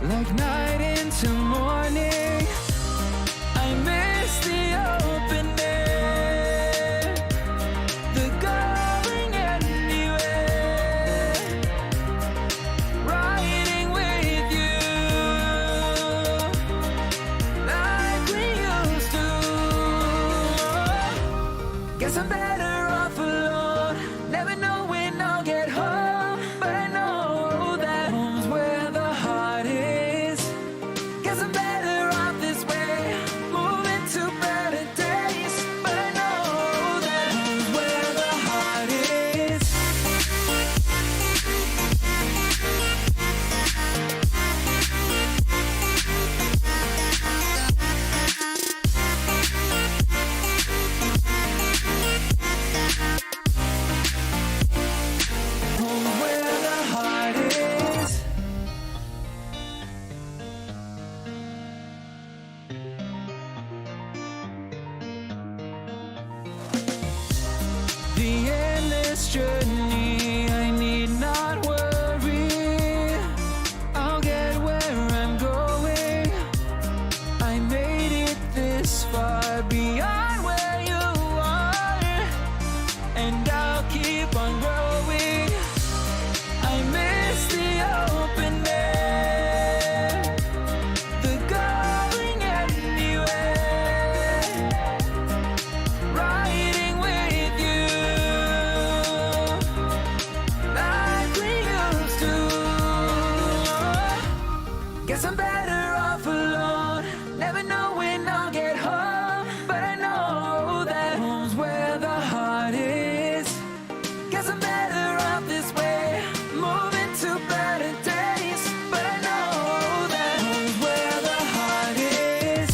like night into morning. I miss the open air, the going anywhere, riding with you like we used to. Guess I'm better off alone, never know when I'll get home, but I know that home's where the heart is. Guess I'm better off this way, moving to better days, but I know that home's where the heart is. Home's where the heart is. The endless journey, I need not worry. I'll get where I'm going. I made it this far beyond where you are, and I'll keep on growing. I miss the open air, the going anywhere, riding with you like we used to. Guess I'm better off alone, never know when I'll get home, but I know that home's where the heart is. Guess I'm better off this way, moving to better days, but I know that home's where the heart is.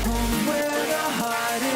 Home's where the heart is.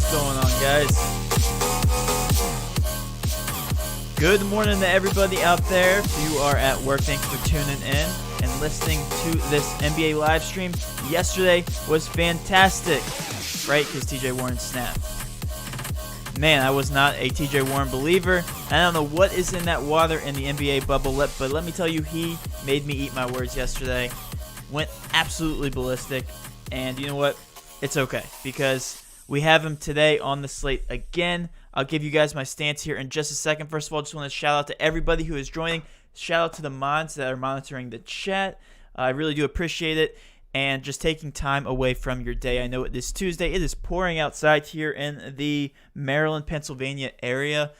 What's going on, guys? Good morning to everybody out there. If you are at work, thanks for tuning in and listening to this NBA live stream. Yesterday was fantastic, right? Because TJ Warren snapped. Man, I was not a TJ Warren believer. I don't know what is in that water in the NBA bubble, but let me tell you, he made me eat my words yesterday. Went absolutely ballistic, and you know what? It's okay, because we have him today on the slate again. I'll give you guys my stance here in just a second. First of all, I just want to shout out to everybody who is joining. Shout out to the mods that are monitoring the chat. I really do appreciate it. And just taking time away from your day. I know it is Tuesday. It is pouring outside here in the Maryland, Pennsylvania area.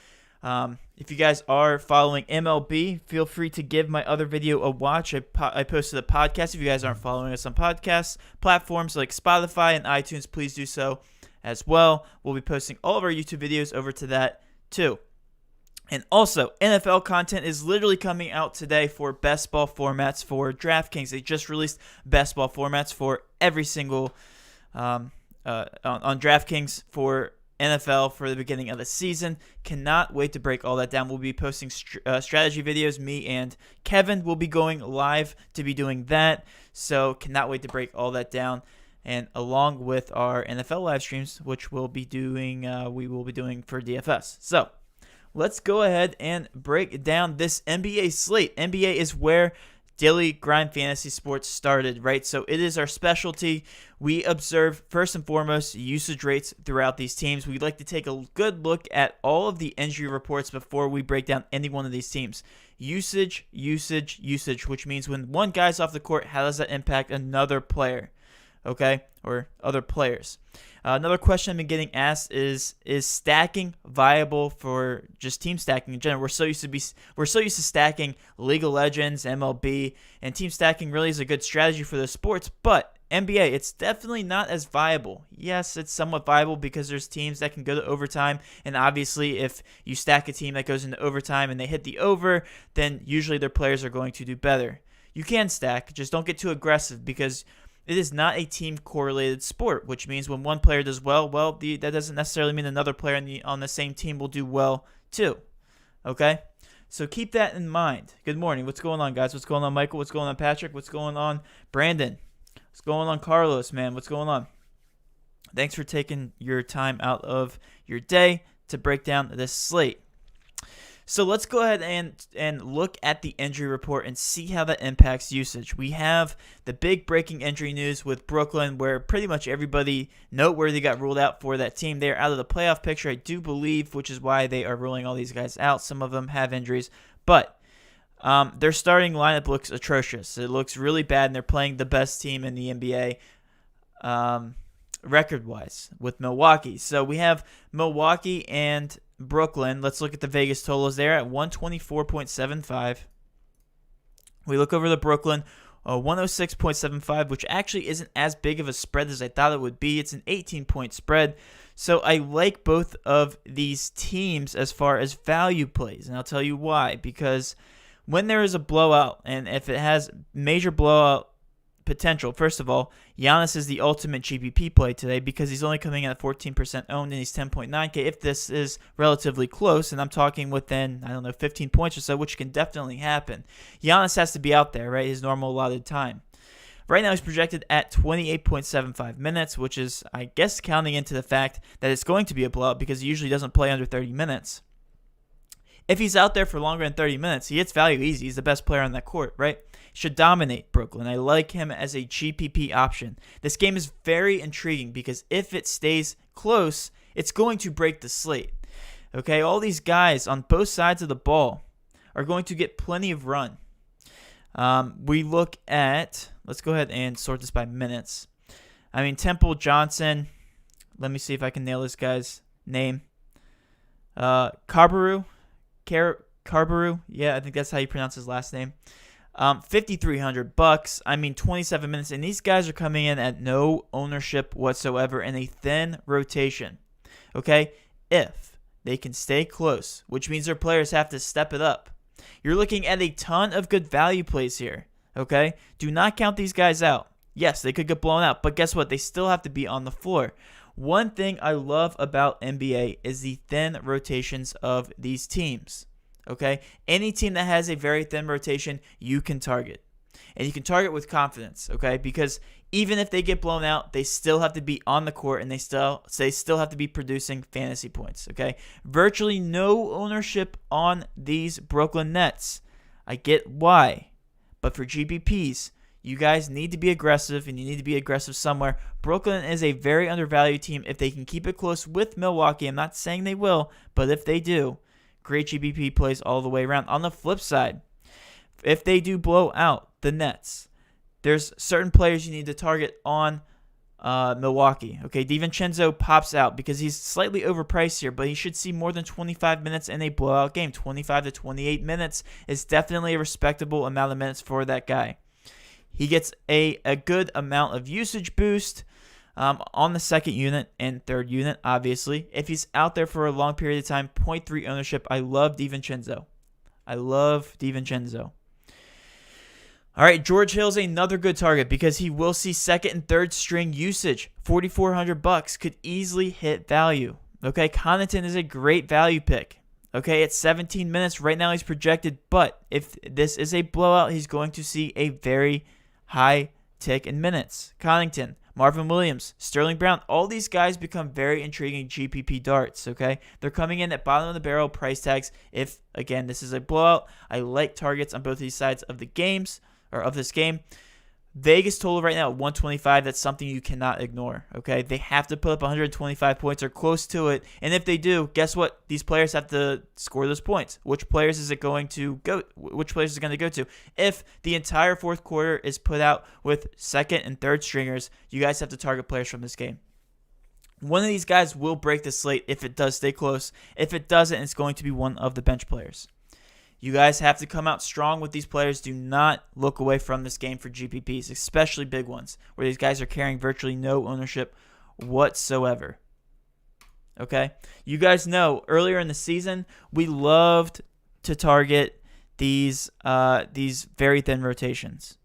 If you guys are following MLB, feel free to give my other video a watch. I posted a podcast. If you guys aren't following us on podcast platforms like Spotify and iTunes, please do so as well. We'll be posting all of our YouTube videos over to that too. And also, NFL content is literally coming out today for best ball formats for Drafftkings. They just released best ball formats for every single on Drafftkings for NFL for the beginning of the season. Cannot wait to break all that down. We'll be posting strategy videos. Me and Kevin will be going live to be doing that. So cannot wait to break all that down. And along with our NFL live streams, which we will be doing for DFS. So let's go ahead and break down this NBA slate. NBA is where Daily Grind Fantasy Sports started, right? So it is our specialty. We observe, first and foremost, usage rates throughout these teams. We'd like to take a good look at all of the injury reports before we break down any one of these teams. Usage, which means when one guy's off the court, how does that impact another player? Okay, or other players. Another question I've been getting asked is stacking viable for just team stacking in general? We're so used to stacking League of Legends, MLB, and team stacking really is a good strategy for the sports, but NBA, it's definitely not as viable. Yes, it's somewhat viable because there's teams that can go to overtime, and obviously if you stack a team that goes into overtime and they hit the over, then usually their players are going to do better. You can stack, just don't get too aggressive because it is not a team-correlated sport, which means when one player does well, that doesn't necessarily mean another player on the same team will do well too. Okay? So keep that in mind. Good morning. What's going on, guys? What's going on, Michael? What's going on, Patrick? What's going on, Brandon? What's going on, Carlos, man? What's going on? Thanks for taking your time out of your day to break down this slate. So let's go ahead and look at the injury report and see how that impacts usage. We have the big breaking injury news with Brooklyn where pretty much everybody noteworthy got ruled out for that team. They're out of the playoff picture, I do believe, which is why they are ruling all these guys out. Some of them have injuries, but their starting lineup looks atrocious. It looks really bad, and they're playing the best team in the NBA record-wise with Milwaukee. So we have Milwaukee and Brooklyn. Let's look at the Vegas totals there at 124.75. We look over the Brooklyn, 106.75, which actually isn't as big of a spread as I thought it would be. It's an 18-point spread. So I like both of these teams as far as value plays, and I'll tell you why. Because when there is a blowout, and if it has major blowout potential, first of all, Giannis is the ultimate GPP play today because he's only coming in at 14% owned and he's 10.9K. If this is relatively close, and I'm talking within, 15 points or so, which can definitely happen, Giannis has to be out there, right, his normal allotted time. Right now he's projected at 28.75 minutes, which is, I guess, counting into the fact that it's going to be a blowout because he usually doesn't play under 30 minutes. If he's out there for longer than 30 minutes, he gets value easy. He's the best player on that court, right? Should dominate Brooklyn. I like him as a GPP option. This game is very intriguing because if it stays close, it's going to break the slate. Okay, all these guys on both sides of the ball are going to get plenty of run. We look at, let's go ahead and sort this by minutes. Temple, Johnson, let me see if I can nail this guy's name. Carbaru, yeah, I think that's how you pronounce his last name. $5,300. 27 minutes, and these guys are coming in at no ownership whatsoever in a thin rotation. Okay, if they can stay close, which means their players have to step it up. You're looking at a ton of good value plays here. Okay, do not count these guys out. Yes, they could get blown out, but guess what? They still have to be on the floor. One thing I love about NBA is the thin rotations of these teams. Okay? Any team that has a very thin rotation, you can target. And you can target with confidence, okay? Because even if they get blown out, they still have to be on the court and they still have to be producing fantasy points, okay? Virtually no ownership on these Brooklyn Nets. I get why. But for GPPs, you guys need to be aggressive, and you need to be aggressive somewhere. Brooklyn is a very undervalued team. If they can keep it close with Milwaukee, I'm not saying they will, but if they do, great GPP plays all the way around. On the flip side, if they do blow out the Nets, there's certain players you need to target on Milwaukee. Okay, DiVincenzo pops out because he's slightly overpriced here, but he should see more than 25 minutes in a blowout game. 25 to 28 minutes is definitely a respectable amount of minutes for that guy. He gets a good amount of usage boost on the second unit and third unit, obviously. If he's out there for a long period of time, 0.3 ownership. I love DiVincenzo. All right, George Hill's another good target because he will see second and third string usage. $4,400 could easily hit value. Okay, Connaughton is a great value pick. Okay, it's 17 minutes. Right now he's projected, but if this is a blowout, he's going to see a very high tick in minutes. Connaughton, Marvin Williams, Sterling Brown, all these guys become very intriguing GPP darts, okay? They're coming in at bottom of the barrel price tags. If, again, this is a blowout, I like targets on both these sides of the games. Or of this game. Vegas total right now at 125. That's something you cannot ignore. Okay, they have to put up 125 points or close to it, and if they do, guess what? These players have to score those points. Which players is it going to go? Which players is it going to go to? If the entire fourth quarter is put out with second and third stringers, you guys have to target players from this game. One of these guys will break the slate if it does stay close. If it doesn't, it's going to be one of the bench players. You guys have to come out strong with these players. Do not look away from this game for GPPs, especially big ones, where these guys are carrying virtually no ownership whatsoever. Okay? You guys know, earlier in the season, we loved to target these very thin rotations.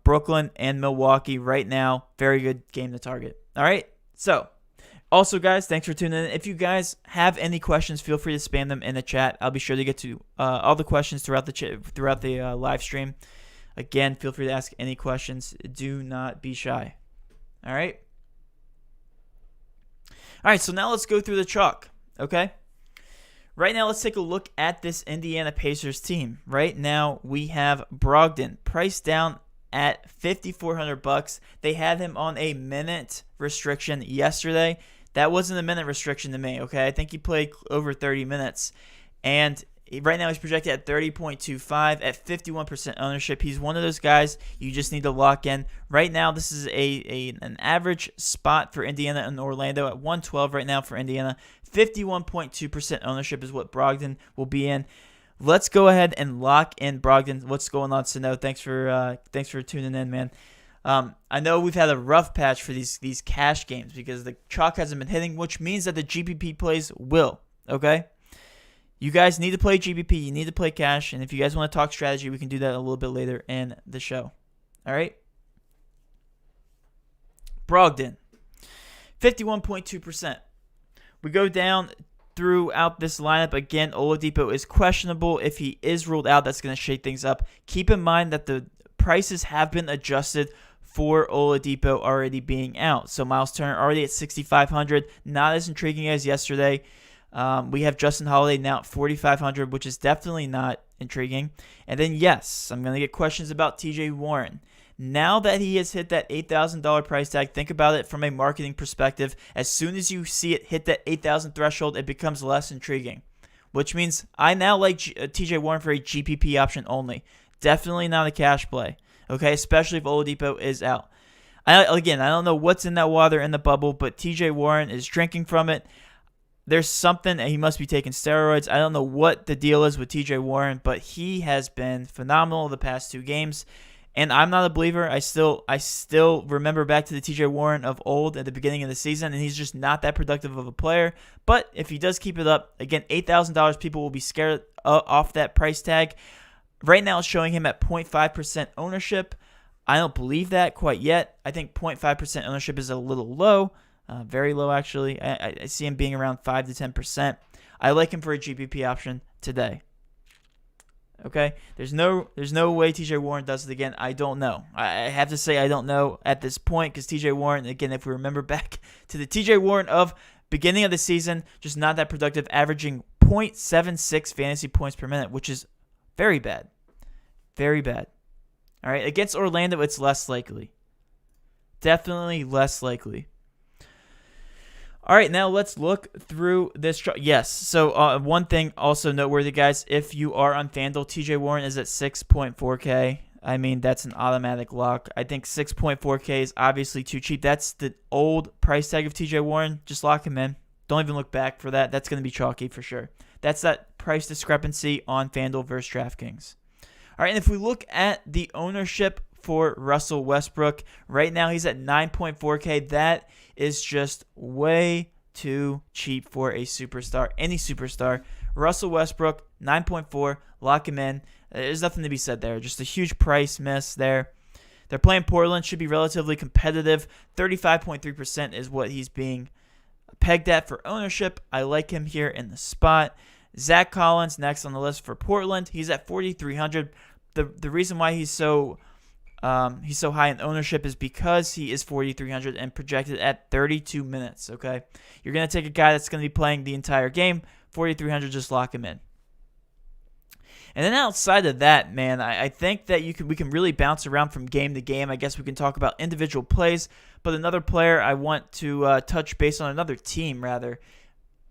Brooklyn and Milwaukee right now, very good game to target. All right? So, also, guys, thanks for tuning in. If you guys have any questions, feel free to spam them in the chat. I'll be sure to get to all the questions throughout the live stream. Again, feel free to ask any questions. Do not be shy. All right? All right, so now let's go through the chalk, okay? Right now, let's take a look at this Indiana Pacers team. Right now, we have Brogdon priced down at $5,400. They had him on a minute restriction yesterday. That wasn't a minute restriction to me, okay? I think he played over 30 minutes. And right now he's projected at 30.25 at 51% ownership. He's one of those guys you just need to lock in. Right now, this is an average spot for Indiana and Orlando at 112 right now for Indiana. 51.2% ownership is what Brogdon will be in. Let's go ahead and lock in Brogdon. What's going on, Sano? Thanks for tuning in, man. I know we've had a rough patch for these cash games because the chalk hasn't been hitting, which means that the GPP plays will, okay? You guys need to play GPP. You need to play cash, and if you guys want to talk strategy, we can do that a little bit later in the show. All right? Brogdon, 51.2%. We go down throughout this lineup. Again, Oladipo is questionable. If he is ruled out, that's going to shake things up. Keep in mind that the prices have been adjusted for Oladipo already being out. So Miles Turner already at $6,500, not as intriguing as yesterday. We have Justin Holiday now at $4,500, which is definitely not intriguing. And then, yes, I'm going to get questions about TJ Warren. Now that he has hit that $8,000 price tag, think about it from a marketing perspective. As soon as you see it hit that $8,000 threshold, it becomes less intriguing, which means I now like TJ Warren for a GPP option only. Definitely not a cash play, okay, especially if Oladipo is out. I don't know what's in that water in the bubble, but TJ Warren is drinking from it. There's something, he must be taking steroids. I don't know what the deal is with TJ Warren, but he has been phenomenal the past two games. And I'm not a believer. I still remember back to the TJ Warren of old at the beginning of the season, and he's just not that productive of a player. But if he does keep it up, again, $8,000, people will be scared off that price tag. Right now, it's showing him at 0.5% ownership. I don't believe that quite yet. I think 0.5% ownership is a little low. Very low, actually. I see him being around 5 to 10%. I like him for a GPP option today. Okay? There's no way TJ Warren does it again. I don't know. I have to say I don't know at this point because TJ Warren, again, if we remember back to the TJ Warren of beginning of the season, just not that productive, averaging 0.76 fantasy points per minute, which is very bad. Very bad. All right? Against Orlando, it's less likely. Definitely less likely. All right, now let's look through this. Yes, so one thing also noteworthy, guys, if you are on FanDuel, TJ Warren is at 6.4K. I mean, that's an automatic lock. I think 6.4K is obviously too cheap. That's the old price tag of TJ Warren. Just lock him in. Don't even look back for that. That's going to be chalky for sure. That's that price discrepancy on FanDuel versus Drafftkings. All right, and if we look at the ownership for Russell Westbrook, right now he's at 9.4K. That is just way too cheap for a superstar, any superstar. Russell Westbrook, 9.4, lock him in. There's nothing to be said there. Just a huge price miss there. They're playing Portland, should be relatively competitive. 35.3% is what he's being pegged at for ownership. I like him here in the spot. Zach Collins, next on the list for Portland. He's at 4,300. The reason why he's so high in ownership is because he is 4,300 and projected at 32 minutes, okay? You're going to take a guy that's going to be playing the entire game, 4,300, just lock him in. And then outside of that, man, I think that we can really bounce around from game to game. I guess we can talk about individual plays, but another player I want to touch base on, another team, rather,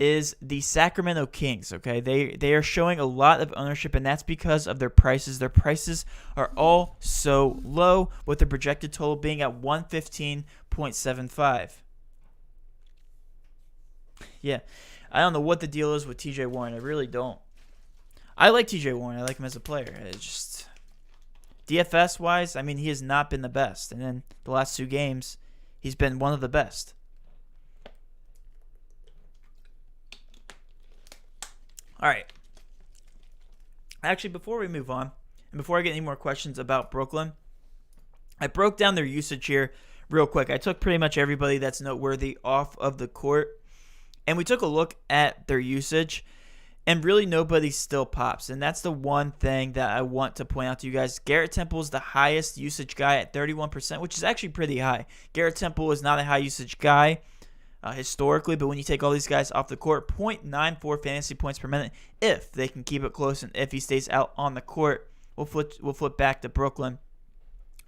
is the Sacramento Kings, okay? They are showing a lot of ownership, and that's because of their prices. Their prices are all so low, with the projected total being at 115.75. Yeah, I don't know what the deal is with TJ Warren. I really don't. I like TJ Warren. I like him as a player. It's just DFS-wise, I mean, he has not been the best. And then the last 2 games, he's been one of the best. All right. Actually, before we move on, and before I get any more questions about Brooklyn, I broke down their usage here real quick. I took pretty much everybody that's noteworthy off of the court, and we took a look at their usage, and really nobody still pops. And that's the one thing that I want to point out to you guys. Garrett Temple is the highest usage guy at 31%, which is actually pretty high. Garrett Temple is not a high usage guy historically, but when you take all these guys off the court, 0.94 fantasy points per minute if they can keep it close, and if he stays out on the court. We'll flip back to Brooklyn.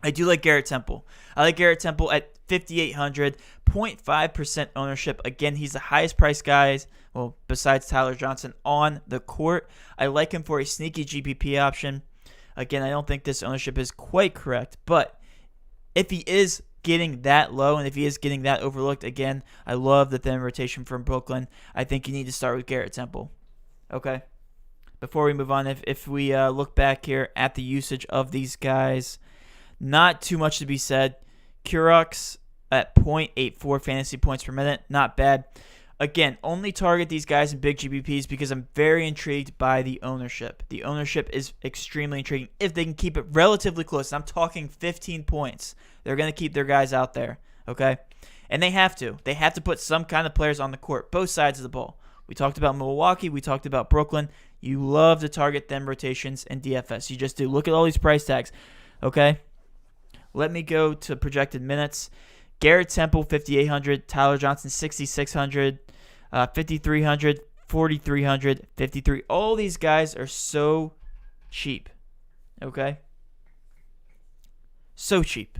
I do like Garrett Temple. I like Garrett Temple at 5,800, 0.5% ownership. Again, he's the highest priced guy, well, besides Tyler Johnson, on the court. I like him for a sneaky GPP option. Again, I don't think this ownership is quite correct, but if he is getting that low and if he is getting that overlooked, again, I love the thin rotation from Brooklyn. I think you need to start with Garrett Temple. Okay? Before we move on, if we look back here at the usage of these guys, not too much to be said. Kurocs at 0.84 fantasy points per minute. Not bad. Again, only target these guys in big GPPs because I'm very intrigued by the ownership. The ownership is extremely intriguing. If they can keep it relatively close, I'm talking 15 points, they're going to keep their guys out there, okay? And they have to. They have to put some kind of players on the court, both sides of the ball. We talked about Milwaukee. We talked about Brooklyn. You love to target them rotations and DFS. You just do. Look at all these price tags, okay? Let me go to projected minutes. Garrett Temple, 5,800. Tyler Johnson, 6,600. 5,300. 4,300. 53. All these guys are so cheap, okay? So cheap.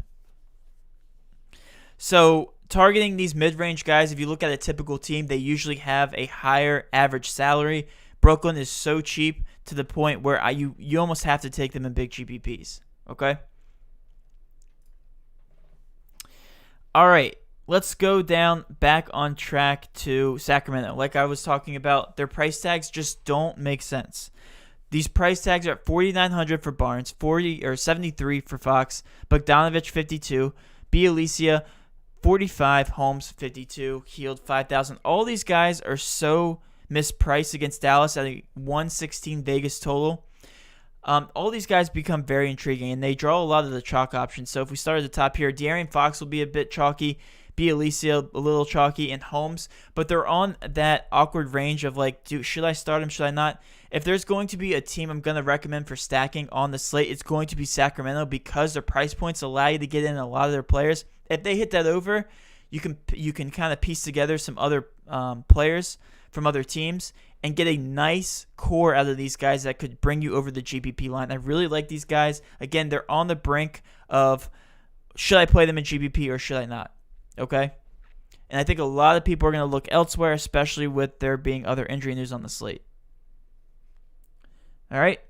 So targeting these mid-range guys, if you look at a typical team, they usually have a higher average salary. Brooklyn is so cheap to the point where you almost have to take them in big GPPs, okay? All right, let's go down back on track to Sacramento. Like I was talking about, their price tags just don't make sense. These price tags are at $4,900 for Barnes, 73 for Fox, Bogdanovich 52, Bielitsa 45, Holmes 52, Hield 5,000. All these guys are so mispriced against Dallas at a 116 Vegas total. All these guys become very intriguing, and they draw a lot of the chalk options. So if we start at the top here, De'Aaron Fox will be a bit chalky. Bielisa a little chalky, and Holmes, but they're on that awkward range of like, should I start him, should I not? If there's going to be a team I'm going to recommend for stacking on the slate, it's going to be Sacramento because their price points allow you to get in a lot of their players. If they hit that over, you can kind of piece together some other players from other teams and get a nice core out of these guys that could bring you over the GPP line. I really like these guys. Again, they're on the brink of should I play them in GPP or should I not? Okay? And I think a lot of people are going to look elsewhere, especially with there being other injury news on the slate. All right?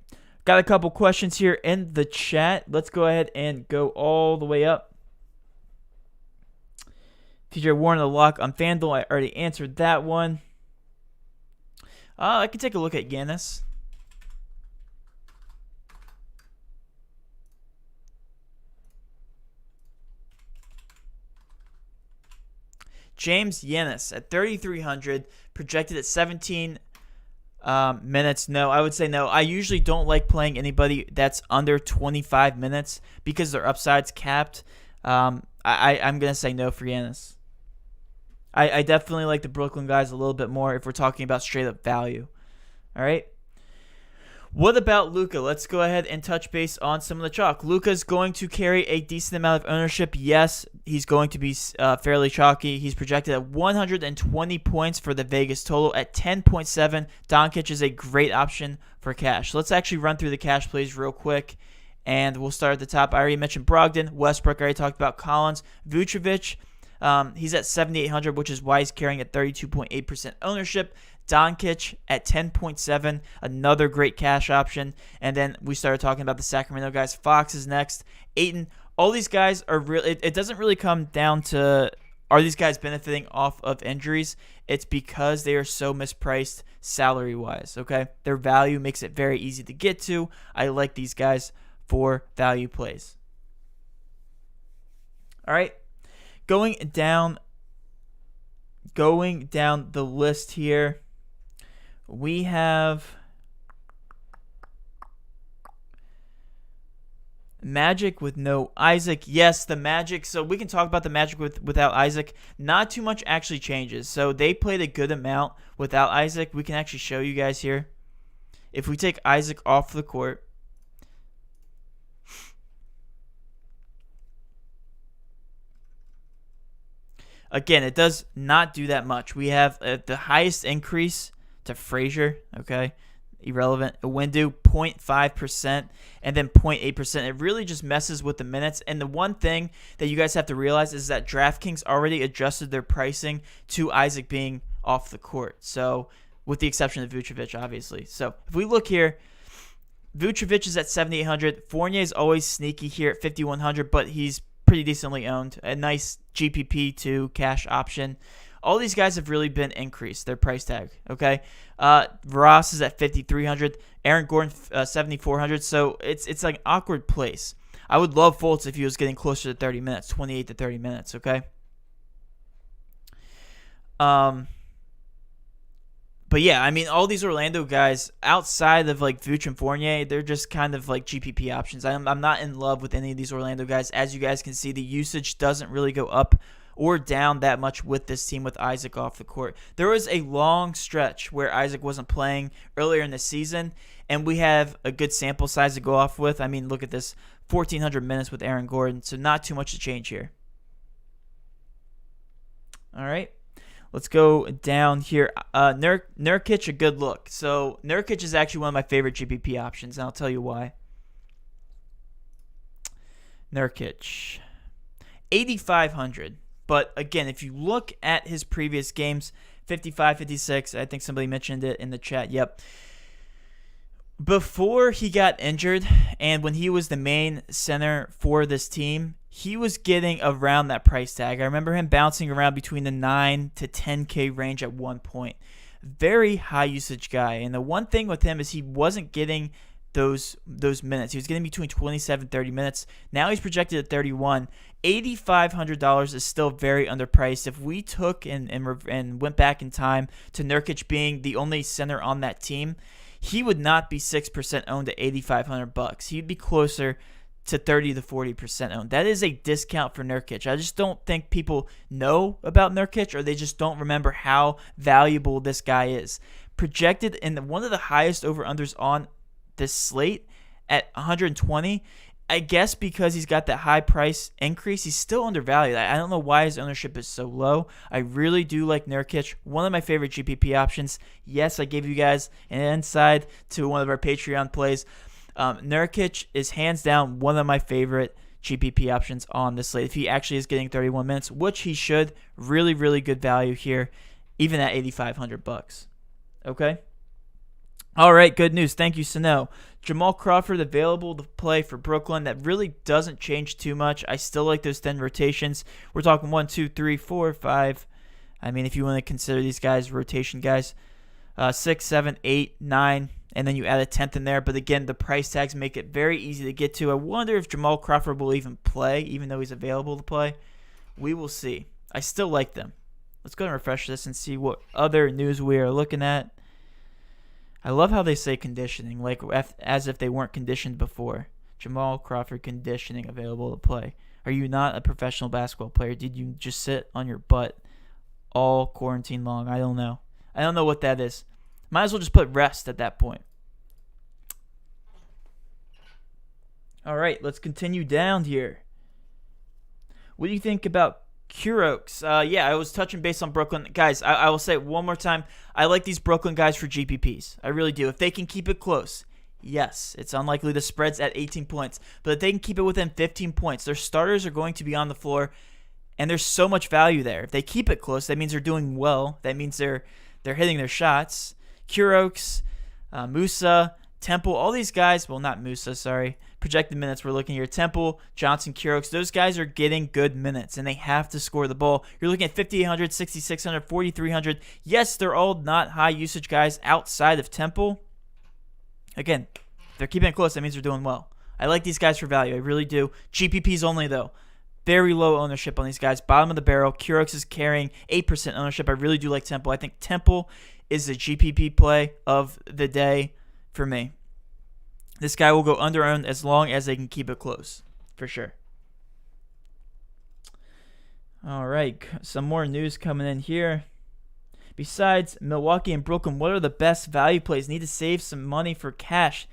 Got a couple questions here in the chat. Let's go ahead and go all the way up. TJ Warren the lock on FanDuel. I already answered that one. I can take a look at Giannis. James Giannis at 3,300, projected at 17 minutes. No, I would say no. I usually don't like playing anybody that's under 25 minutes because their upside's capped. I'm going to say no for Giannis. I definitely like the Brooklyn guys a little bit more if we're talking about straight up value. All right. What about Luka? Let's go ahead and touch base on some of the chalk. Luka's going to carry a decent amount of ownership. Yes, he's going to be fairly chalky. He's projected at 120 points for the Vegas total at 10.7. Doncic is a great option for cash. Let's actually run through the cash plays real quick, and we'll start at the top. I already mentioned Brogdon. Westbrook, I already talked about Collins. Vucevic, he's at 7,800, which is why he's carrying at 32.8% ownership. Doncic at 10.7, another great cash option. And then we started talking about the Sacramento guys. Fox is next. Ayton. All these guys are really. It doesn't really come down to are these guys benefiting off of injuries. It's because they are so mispriced salary-wise. Okay, their value makes it very easy to get to. I like these guys for value plays. All right, going down the list here. We have Magic with no Isaac. Yes, the Magic. So we can talk about the Magic without Isaac. Not too much actually changes. So they played a good amount without Isaac. We can actually show you guys here. If we take Isaac off the court, again, it does not do that much. We have the highest increase to Frazier, okay, irrelevant. Windu, 0.5%, and then 0.8%. It really just messes with the minutes. And the one thing that you guys have to realize is that Drafttkings already adjusted their pricing to Isaac being off the court. So, with the exception of Vucevic, obviously. So, if we look here, Vucevic is at 7,800. Fournier is always sneaky here at 5,100, but he's pretty decently owned. A nice GPP to cash option. All these guys have really been increased, their price tag, okay? Ross is at 5,300. Aaron Gordon, 7,400. So it's like an awkward place. I would love Fultz if he was getting closer to 30 minutes, 28 to 30 minutes, okay? But yeah, I mean, all these Orlando guys, outside of like Vooch and Fournier, they're just kind of like GPP options. I'm not in love with any of these Orlando guys. As you guys can see, the usage doesn't really go up or down that much with this team with Isaac off the court. There was a long stretch where Isaac wasn't playing earlier in the season, and we have a good sample size to go off with. I mean, look at this, 1,400 minutes with Aaron Gordon, so not too much to change here. All right, let's go down here. Nurkic, a good look. So Nurkic is actually one of my favorite GPP options, and I'll tell you why. Nurkic, 8,500. But again, if you look at his previous games, 55, 56, I think somebody mentioned it in the chat. Yep. Before he got injured and when he was the main center for this team, he was getting around that price tag. I remember him bouncing around between the 9 to 10K range at one point. Very high usage guy. And the one thing with him is he wasn't getting those minutes. He was getting between 27 30 minutes. Now he's projected at 31. $8,500 is still very underpriced. If we took and went back in time to Nurkic being the only center on that team, he would not be 6% owned at $8,500. He'd be closer to 30 to 40% owned. That is a discount for Nerdkitch. I just don't think people know about Nerdkitch, or they just don't remember how valuable this guy is. Projected in one of the highest over-unders on this slate at 120. I guess because he's got that high price increase, he's still undervalued. I don't know why his ownership is so low. I really do like Nerdkitch, one of my favorite GPP options. Yes, I gave you guys an inside to one of our Patreon plays. Nerdkitch is hands down one of my favorite GPP options on this slate. If he actually is getting 31 minutes, which he should, really, really good value here, even at $8,500. Okay? All right, good news. Thank you, Sano. Jamal Crawford available to play for Brooklyn. That really doesn't change too much. I still like those 10 rotations. We're talking 1, 2, 3, 4, 5. I mean, if you want to consider these guys rotation guys, 6, 7, 8, 9, and then you add a 10th in there. But again, the price tags make it very easy to get to. I wonder if Jamal Crawford will even play, even though he's available to play. We will see. I still like them. Let's go and refresh this and see what other news we are looking at. I love how they say conditioning, like as if they weren't conditioned before. Jamal Crawford conditioning available to play. Are you not a professional basketball player? Did you just sit on your butt all quarantine long? I don't know. I don't know what that is. Might as well just put rest at that point. All right, let's continue down here. What do you think about Kuroks? Yeah, I was touching base on Brooklyn. Guys, I will say it one more time. I like these Brooklyn guys for GPPs. I really do. If they can keep it close, yes, it's unlikely the spread's at 18 points. But if they can keep it within 15 points, their starters are going to be on the floor, and there's so much value there. If they keep it close, that means they're doing well. That means they're hitting their shots. Kuroks, Musa, Temple, all these guys, well, not Musa, sorry. Projected minutes we're looking here. Temple, Johnson, Kuroks, those guys are getting good minutes, and they have to score the ball. You're looking at 5,800, 6,600, 4,300. Yes, they're all not high usage guys outside of Temple. Again, if they're keeping it close, that means they're doing well. I like these guys for value. I really do. GPPs only, though. Very low ownership on these guys. Bottom of the barrel. Kuroks is carrying 8% ownership. I really do like Temple. I think Temple is the GPP play of the day for me. This guy will go under-owned as long as they can keep it close, for sure. All right, some more news coming in here. Besides Milwaukee and Brooklyn, what are the best value plays? Need to save some money for cash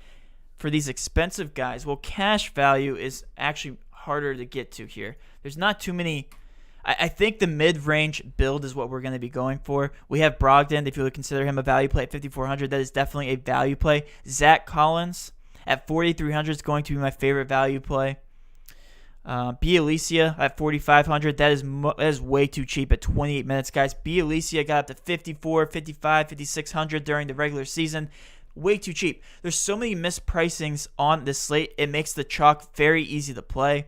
for these expensive guys. Well, cash value is actually harder to get to here. There's not too many. I think the mid-range build is what we're going to be going for. We have Brogdon, if you would consider him a value play at 5,400. That is definitely a value play. Zach Collins at 4,300 is going to be my favorite value play. Bielitsa at 4,500. That is way too cheap at 28 minutes, guys. Bielitsa got up to 54, 55, 5,600 during the regular season. Way too cheap. There's so many mispricings on this slate. It makes the chalk very easy to play.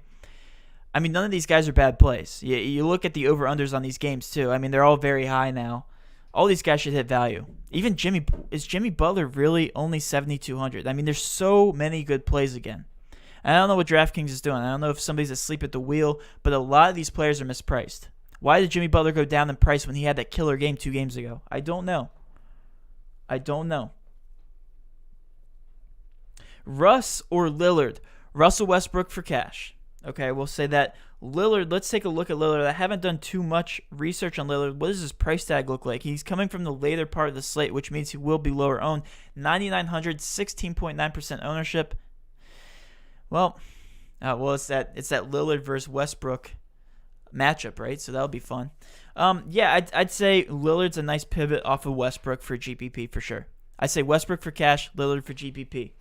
I mean, none of these guys are bad plays. You look at the over-unders on these games, too. I mean, they're all very high now. All these guys should hit value. Even Jimmy Butler really only 7,200? I mean, there's so many good plays again. And I don't know what Drafftkings is doing. I don't know if somebody's asleep at the wheel, but a lot of these players are mispriced. Why did Jimmy Butler go down in price when he had that killer game 2 games ago? I don't know. Russ or Lillard? Russell Westbrook for cash. Okay, we'll say that. Lillard, let's take a look at Lillard. I haven't done too much research on Lillard. What does his price tag look like? He's coming from the later part of the slate, which means he will be lower owned. 9,900, 16.9% ownership. Well, it's that Lillard versus Westbrook matchup, right? So that'll be fun. I'd say Lillard's a nice pivot off of Westbrook for GPP for sure. I'd say Westbrook for cash, Lillard for GPP.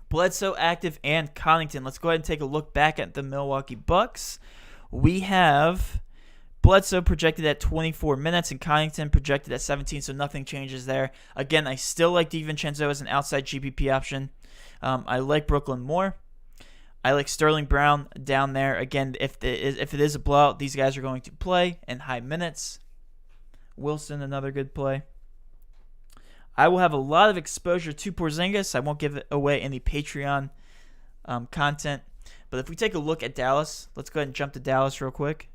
Bledsoe active and Connaughton. Let's go ahead and take a look back at the Milwaukee Bucks. We have Bledsoe projected at 24 minutes and Connaughton projected at 17, so nothing changes there. Again, I still like DiVincenzo as an outside GPP option. I like Brooklyn more. I like Sterling Brown down there. Again, if it is a blowout, these guys are going to play in high minutes. Wilson, another good play. I will have a lot of exposure to Porzingis. I won't give away any Patreon content. But if we take a look at Dallas, let's go ahead and jump to Dallas real quick.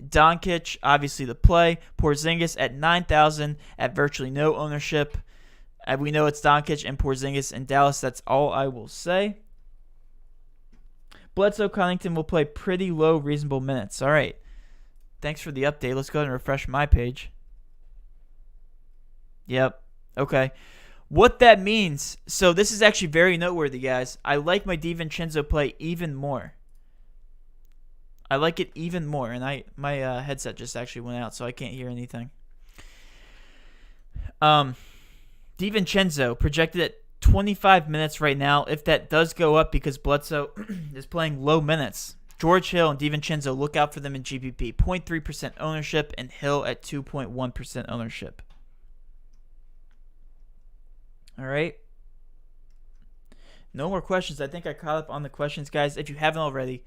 Doncic, obviously the play. Porzingis at 9,000 at virtually no ownership. We know it's Doncic and Porzingis in Dallas. That's all I will say. Bledsoe Connington will play pretty low, reasonable minutes. All right. Thanks for the update. Let's go ahead and refresh my page. Yep. Okay. What that means, so this is actually very noteworthy, guys. I like my DiVincenzo play even more. I like it even more, and my headset just actually went out, so I can't hear anything. DiVincenzo projected at 25 minutes right now. If that does go up because Bledsoe is playing low minutes, George Hill and DiVincenzo, look out for them in GPP. 0.3% ownership and Hill at 2.1% ownership. All right. No more questions. I think I caught up on the questions, guys. If you haven't already,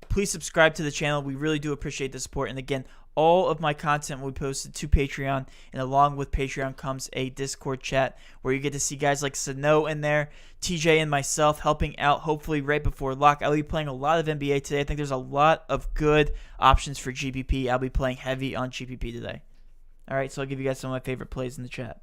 please subscribe to the channel. We really do appreciate the support. And again, all of my content will be posted to Patreon. And along with Patreon comes a Discord chat where you get to see guys like Sano in there, TJ and myself helping out hopefully right before lock. I'll be playing a lot of NBA today. I think there's a lot of good options for GPP. I'll be playing heavy on GPP today. All right, so I'll give you guys some of my favorite plays in the chat.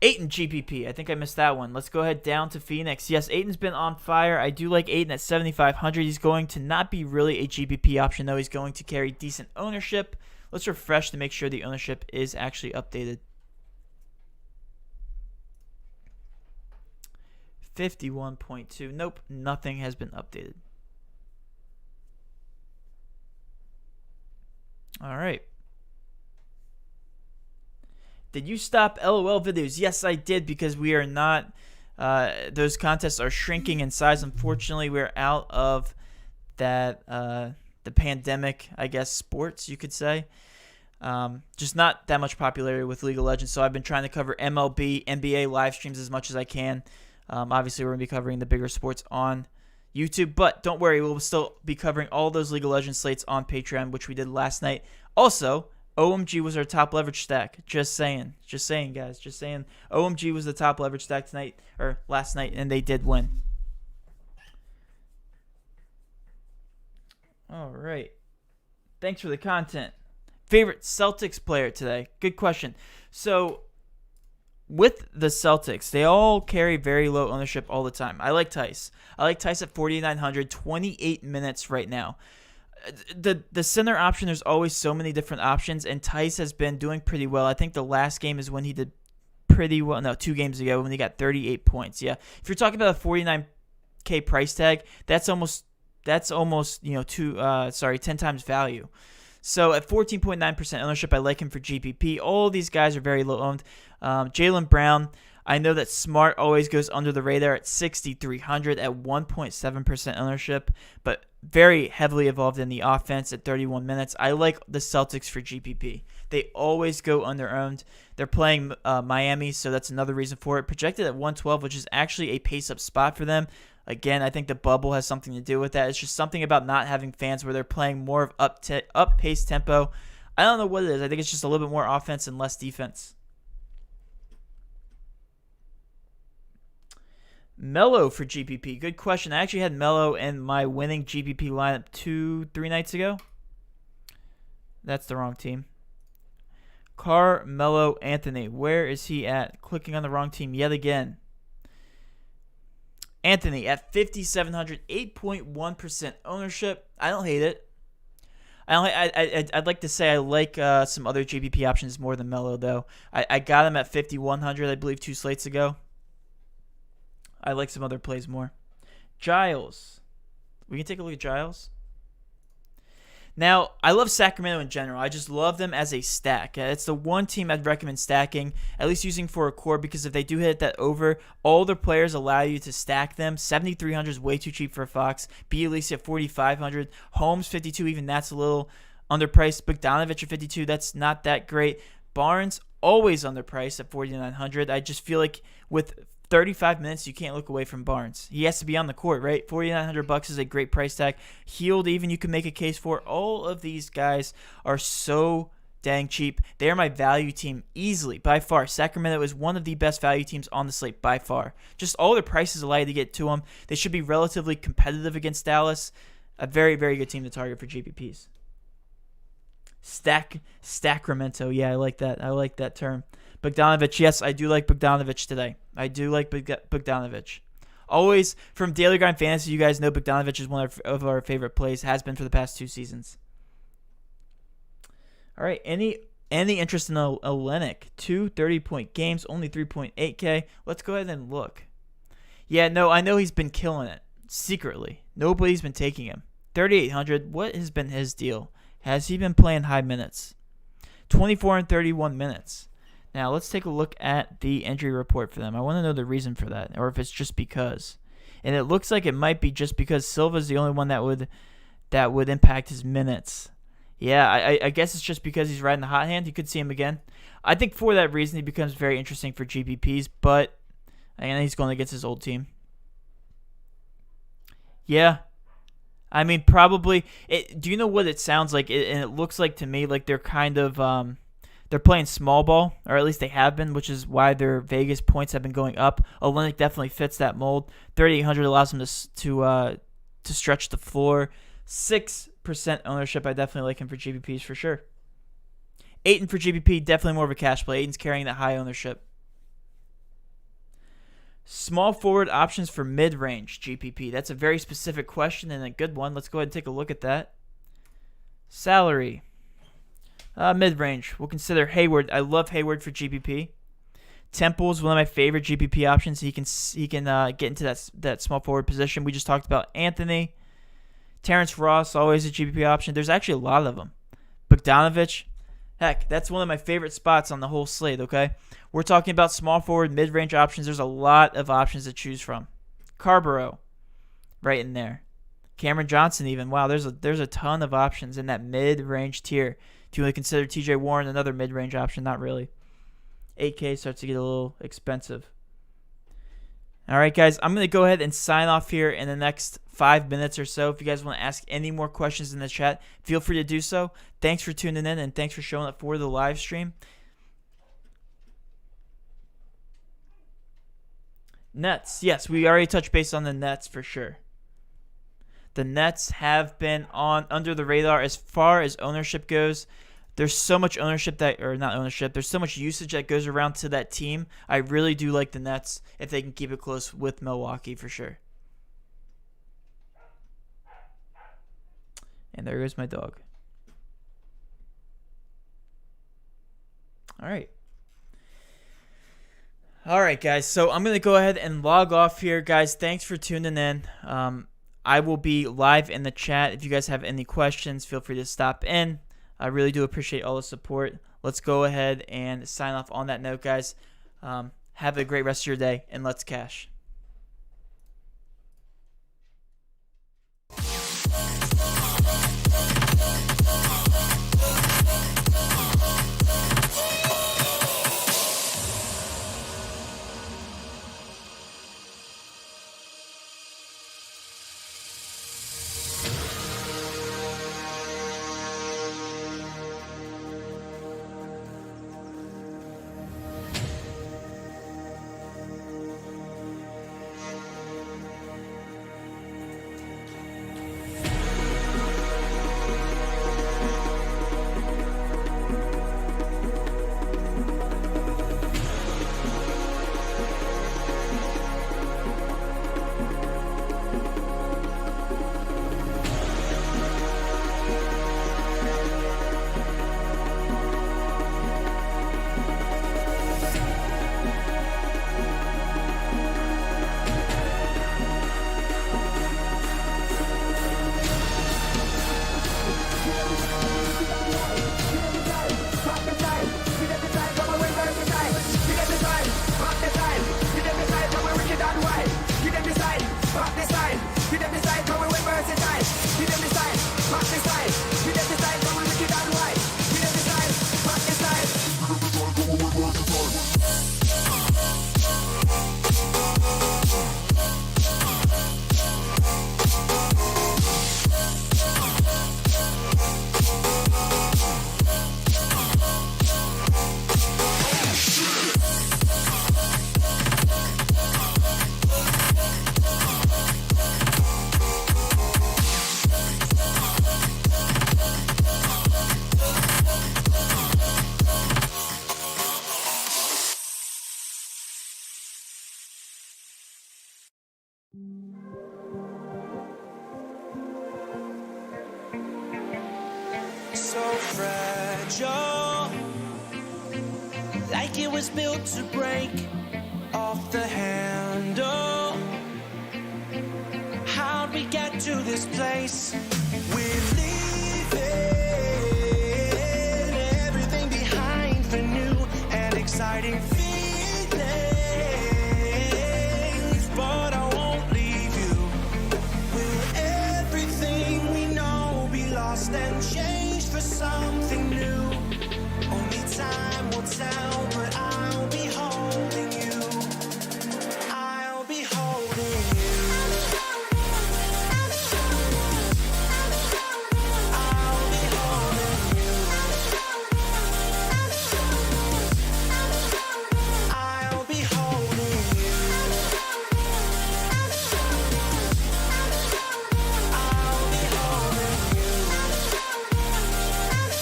Ayton GPP. I think I missed that one. Let's go ahead down to Phoenix. Yes, Ayton's been on fire. I do like Ayton at 7,500. He's going to not be really a GPP option, though. He's going to carry decent ownership. Let's refresh to make sure the ownership is actually updated. 51.2. Nope, nothing has been updated. All right. Did you stop LOL videos? Yes, I did, because we are not, those contests are shrinking in size. Unfortunately, we're out of that, the pandemic, I guess, sports, you could say. Just not that much popularity with League of Legends, so I've been trying to cover MLB, NBA live streams as much as I can. Obviously, we're going to be covering the bigger sports on YouTube, but don't worry, we'll still be covering all those League of Legends slates on Patreon, which we did last night. Also, OMG was our top leverage stack. Just saying, guys. Just saying. OMG was the top leverage stack tonight or last night, and they did win. All right. Thanks for the content. Favorite Celtics player today? Good question. So, with the Celtics, they all carry very low ownership all the time. I like Tice. I like Tice at 4,900, 28 minutes right now. The center option, there's always so many different options, and Tice has been doing pretty well. I think the last game is when he did pretty well. No, 2 games ago when he got 38 points. Yeah, if you're talking about a 49K price tag, that's almost 10 times value. So at 14.9% ownership, I like him for GPP. All these guys are very low owned. Jaylen Brown, I know that Smart always goes under the radar at 6,300 at 1.7% ownership, but very heavily involved in the offense at 31 minutes. I like the Celtics for GPP. They always go under-owned. They're playing Miami, so that's another reason for it. Projected at 112, which is actually a pace-up spot for them. Again, I think the bubble has something to do with that. It's just something about not having fans where they're playing more of up-pace tempo. I don't know what it is. I think it's just a little bit more offense and less defense. Melo for GPP. Good question. I actually had Melo in my winning GPP lineup 2-3 nights ago. That's the wrong team. Carmelo Anthony. Where is he at? Clicking on the wrong team yet again. Anthony at 5,700, 8.1% ownership. I don't hate it. I'd like to say I like some other GPP options more than Melo, though. I got him at 5,100, I believe, 2 slates ago. I like some other plays more. Giles. We can take a look at Giles. Now, I love Sacramento in general. I just love them as a stack. It's the one team I'd recommend stacking, at least using for a core, because if they do hit that over, all their players allow you to stack them. 7,300 is way too cheap for a Fox. Bielisa at 4,500. Holmes, 52, even that's a little underpriced. Bogdanovich at 52, that's not that great. Barnes, always underpriced at 4,900. I just feel like with 35 minutes, you can't look away from Barnes. He has to be on the court, right? $4,900 is a great price tag. Healed, even you can make a case for. All of these guys are so dang cheap. They are my value team easily, by far. Sacramento is one of the best value teams on the slate, by far. Just all their prices allow you to get to them. They should be relatively competitive against Dallas. A very, very good team to target for GPPs. Sacramento. Yeah, I like that. I like that term. Bogdanovich, yes, I do like Bogdanovich today. I do like Bogdanovich. Always from Daily Grind Fantasy, you guys know Bogdanovich is one of our favorite plays, has been for the past 2 seasons. All right, any interest in Olynyk? 2 30-point games, only 3.8K. Let's go ahead and look. Yeah, no, I know he's been killing it secretly. Nobody's been taking him. 3,800. What has been his deal? Has he been playing high minutes? 24 and 31 minutes. Now, let's take a look at the injury report for them. I want to know the reason for that, or if it's just because. And it looks like it might be just because Silva's the only one that would impact his minutes. Yeah, I guess it's just because he's riding the hot hand. You could see him again. I think for that reason, he becomes very interesting for GPPs, but and he's going against his old team. Yeah. I mean, probably. Do you know what it sounds like? And it looks like to me like they're kind of they're playing small ball, or at least they have been, which is why their Vegas points have been going up. Olynyk definitely fits that mold. 3,800 allows him to stretch the floor. 6% ownership. I definitely like him for GPPs for sure. Ayton for GPP, definitely more of a cash play. Ayton's carrying that high ownership. Small forward options for mid-range GPP. That's a very specific question and a good one. Let's go ahead and take a look at that. Salary. Mid-range. We'll consider Hayward. I love Hayward for GPP. Temple is one of my favorite GPP options. He can get into that small forward position. We just talked about Anthony. Terrence Ross, always a GPP option. There's actually a lot of them. Bogdanovich. Heck, that's one of my favorite spots on the whole slate, okay? We're talking about small forward, mid-range options. There's a lot of options to choose from. Carborough, right in there. Cameron Johnson even. Wow, there's a ton of options in that mid-range tier. If you want to consider TJ Warren another mid-range option, not really. 8K starts to get a little expensive. All right, guys, I'm going to go ahead and sign off here in the next 5 minutes or so. If you guys want to ask any more questions in the chat, feel free to do so. Thanks for tuning in, and thanks for showing up for the live stream. Nets. Yes, we already touched base on the Nets for sure. The Nets have been under the radar as far as ownership goes. There's so much there's so much usage that goes around to that team. I really do like the Nets if they can keep it close with Milwaukee for sure. And there goes my dog. All right, guys. So I'm going to go ahead and log off here, guys. Thanks for tuning in. I will be live in the chat. If you guys have any questions, feel free to stop in. I really do appreciate all the support. Let's go ahead and sign off on that note, guys. Have a great rest of your day, and let's cash. fragile, like it was built to break off the handle. How'd we get to this place? We've lived